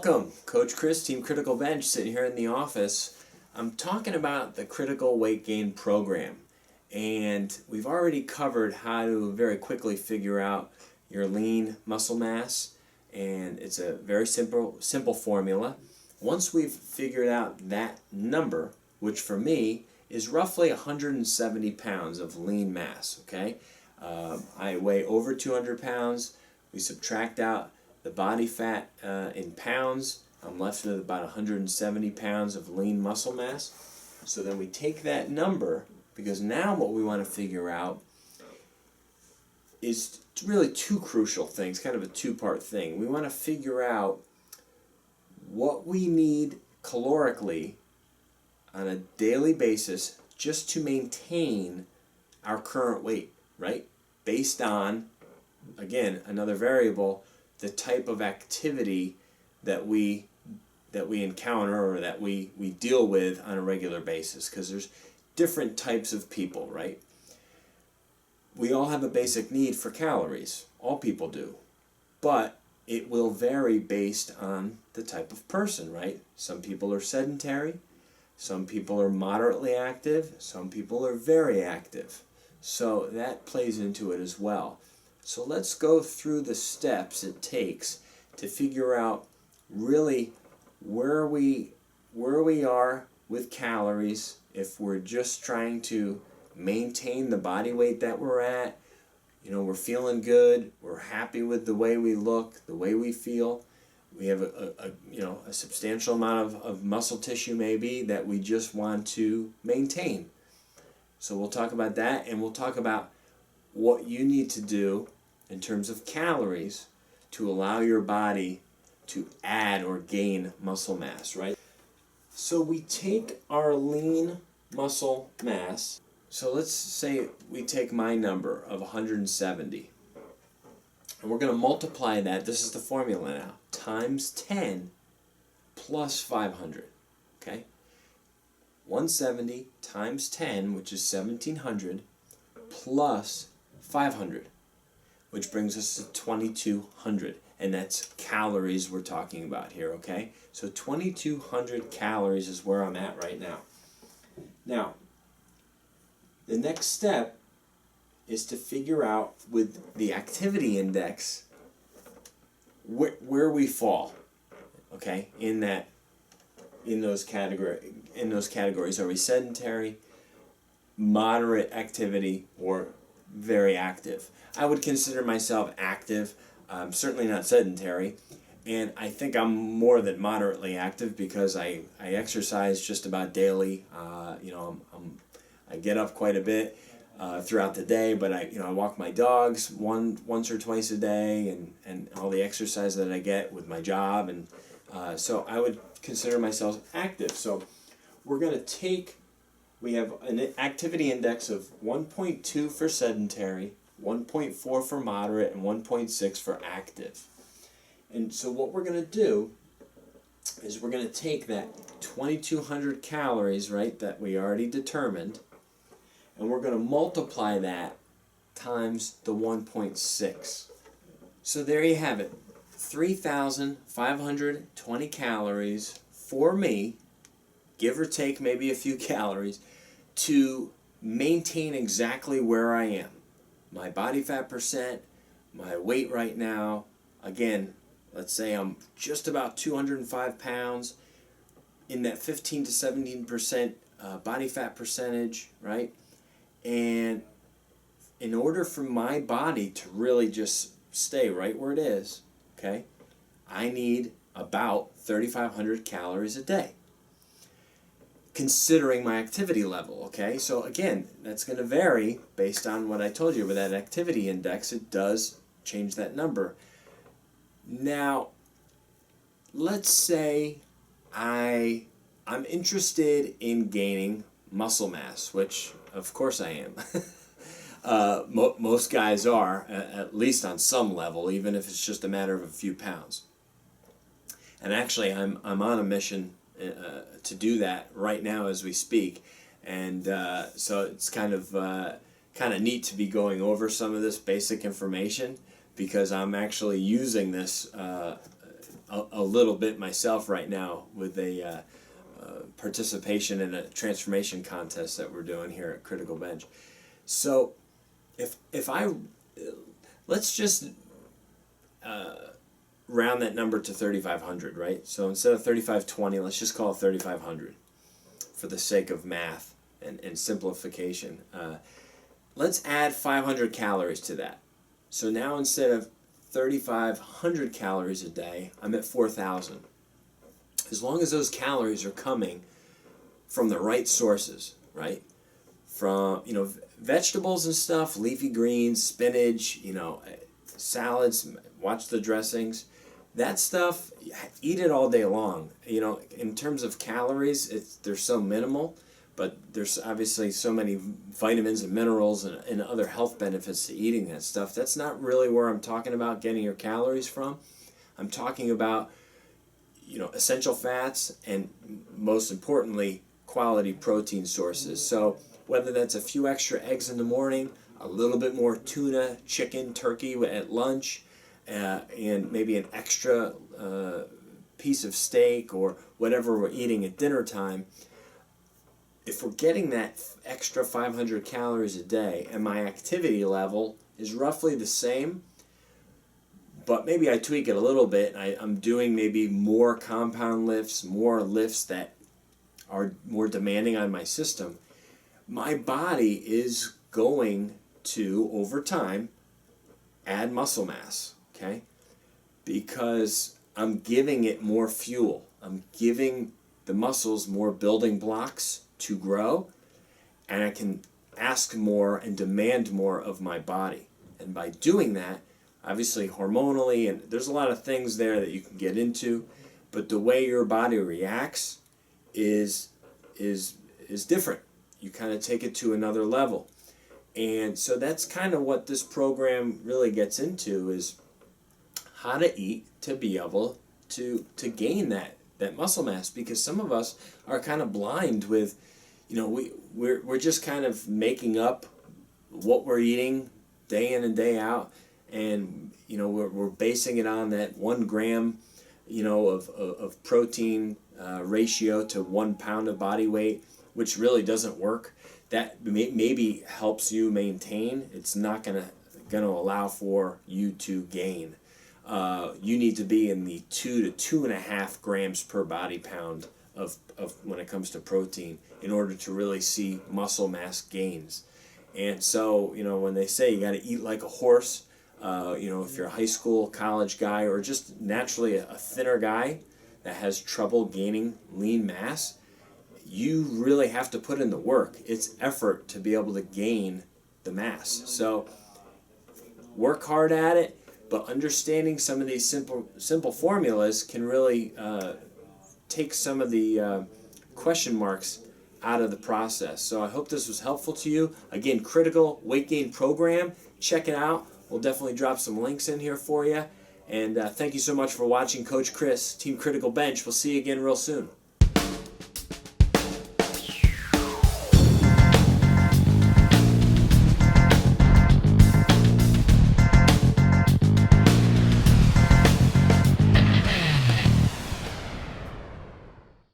Welcome, Coach Chris, Team Critical Bench, sitting here in the office. I'm talking about the Critical Weight Gain Program, and we've already covered how to very quickly figure out your lean muscle mass, and it's a very simple formula. Once we've figured out that number, which for me is roughly 170 pounds of lean mass, okay? I weigh over 200 pounds. We subtract out the body fat in pounds. I'm left with about 170 pounds of lean muscle mass. So then we take that number, because now what we want to figure out is really two crucial things, kind of a two-part thing. We want to figure out what we need calorically on a daily basis just to maintain our current weight, right? Based on, again, another variable, the type of activity that we encounter or that we deal with on a regular basis, because there's different types of people, right? We all have a basic need for calories. All people do. But it will vary based on the type of person, right? Some people are sedentary. Some people are moderately active. Some people are very active. So that plays into it as well. So let's go through the steps it takes to figure out really where we are with calories if we're just trying to maintain the body weight that we're at. You know, we're feeling good, we're happy with the way we look, the way we feel. We have a substantial amount of muscle tissue maybe that we just want to maintain. So we'll talk about that, and we'll talk about what you need to do in terms of calories to allow your body to add or gain muscle mass, right? So we take our lean muscle mass. So let's say we take my number of 170. And we're going to multiply that, this is the formula now, times 10 plus 500, okay? 170 times 10, which is 1700, plus 500, which brings us to 2200. And that's calories we're talking about here, okay? So 2200 calories is where I'm at right now. Now, the next step is to figure out with the activity index where we fall, okay? In those categories, are we sedentary, moderate activity, or very active? I would consider myself active. I'm certainly not sedentary, and I think I'm more than moderately active because I exercise just about daily. I get up quite a bit throughout the day, but I walk my dogs once or twice a day, and all the exercise that I get with my job, and so I would consider myself active. So we're going to we have an activity index of 1.2 for sedentary, 1.4 for moderate, and 1.6 for active. And so what we're going to do is we're going to take that 2200 calories, right, that we already determined, and we're going to multiply that times the 1.6. So there you have it, 3,520 calories for me, give or take maybe a few calories, to maintain exactly where I am. My body fat percent, my weight right now, again, let's say I'm just about 205 pounds, in that 15 to 17% body fat percentage, right? And in order for my body to really just stay right where it is, okay, I need about 3,500 calories a day, considering my activity level, okay? So again, that's going to vary based on what I told you with that activity index. It does change that number. Now, let's say I'm interested in gaining muscle mass, which of course I am. Most guys are, at least on some level, even if it's just a matter of a few pounds. And actually, I'm on a mission to do that right now as we speak, and so it's kind of neat to be going over some of this basic information, because I'm actually using this a little bit myself right now with a participation in a transformation contest that we're doing here at Critical Bench. So if I, let's just round that number to 3,500, right? So instead of 3,520, let's just call it 3,500 for the sake of math and simplification. Let's add 500 calories to that. So now instead of 3,500 calories a day, I'm at 4,000. As long as those calories are coming from the right sources, right? From, vegetables and stuff, leafy greens, spinach, salads, watch the dressings. That stuff, eat it all day long. In terms of calories, they're so minimal, but there's obviously so many vitamins and minerals and other health benefits to eating that stuff. That's not really where I'm talking about getting your calories from. I'm talking about, essential fats and, most importantly, quality protein sources. So whether that's a few extra eggs in the morning, a little bit more tuna, chicken, turkey at lunch, and maybe an extra piece of steak or whatever we're eating at dinner time, if we're getting that extra 500 calories a day and my activity level is roughly the same, but maybe I tweak it a little bit, I'm doing maybe more compound lifts, more lifts that are more demanding on my system, my body is going to, over time, add muscle mass, okay? Because I'm giving it more fuel. I'm giving the muscles more building blocks to grow, and I can ask more and demand more of my body. And by doing that, obviously hormonally, and there's a lot of things there that you can get into, but the way your body reacts is different. You kind of take it to another level. And so that's kind of what this program really gets into, is how to eat to be able to gain that muscle mass, because some of us are kind of blind with, we're just kind of making up what we're eating day in and day out, and we're basing it on that 1 gram of protein ratio to 1 pound of body weight, which really doesn't work. That maybe helps you maintain. It's not gonna allow for you to gain. You need to be in the 2 to 2.5 grams per body pound of when it comes to protein in order to really see muscle mass gains. And so when they say you got to eat like a horse, if you're a high school, college guy, or just naturally a thinner guy that has trouble gaining lean mass, you really have to put in the work. It's effort to be able to gain the mass. So work hard at it, but understanding some of these simple formulas can really take some of the question marks out of the process. So I hope this was helpful to you. Again, Critical Weight Gain Program, check it out. We'll definitely drop some links in here for you. And thank you so much for watching. Coach Chris, Team Critical Bench. We'll see you again real soon.